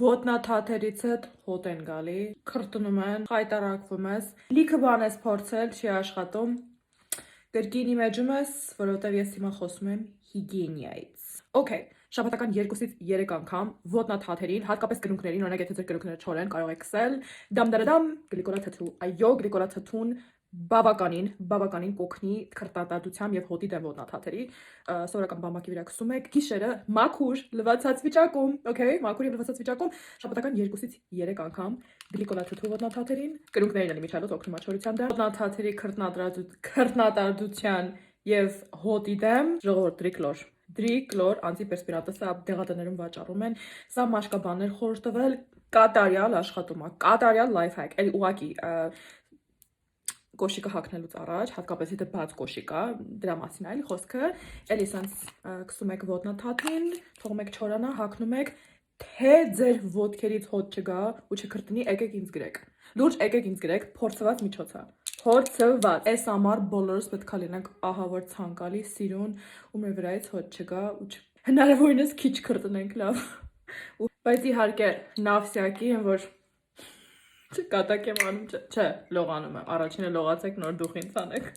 Ոտնաթաթերից հետ հոտ են գալի, քրտնում են, խայտարակվում ես, լիքը բան ես փորձել, չի աշխատում, կրկին իմեջում ես, որովհետև ես հիմա խոսում եմ հիգիենայից։ Okay, շաբաթական 2-ից 3 անգամ ոտնաթաթերին, հատկապես կրունկներին, օրինակ եթե ձեր կրունկները չոր են, կարող եք քսել, դամդարադամ, գլիկորաթթու, այո, գլիկորաթթուն բավականին կօգնի քրտատատությամբ եւ հոտի դեմ ոտնաթաթերի, սովորական բամբակի վրա քսում եք, գիշերը մաքուր լվացած վիճակում, okay, մաքուր եւ լվացած վիճակում, շաբաթական 2-ից 3 անգամ գլիկորաթթու ոտնաթաթերին, կրունկներին էլի միջալոց օգնում է չորության դեմ, ոտնաթաթերի քրտնատարդության եւ հոտի դեմ, ժողովուրդ դրիկլոր, անտիպերսպիրանտ, սա դեղատներում վաճառում են, սա մաշկաբաններ խորհուրդ տվել, կատարյալ աշխատում է, կատարյալ life hack, էլի ուղակի կոշիկը հագնելուց առաջ, հատկապես եթե բաց կոշիկ է, դրա մասին է էլի խոսքը, էլի սենց քսում եք ոտնաթաթին, թողում եք չորանա, հագնում եք, թե ձեր ոտքերից հոտ չգա ու չքրտնի, եկեք ինձ գրեք, լուրջ եկեք ինձ գրեք, փորձված միջոց է, փորձված, այս համար բոլորս պետք է լինենք ահավոր ցանկալի, սիրուն ու մեր վրայից հոտ չգա ու հնարավորինս քիչ քրտնենք, լավ, բայց իհարկե նավսյակի եմ, որ կատակ եմ անում, չէ, լողանում եմ, առաջինը լողացեք, նոր դուխ ինձ անեք։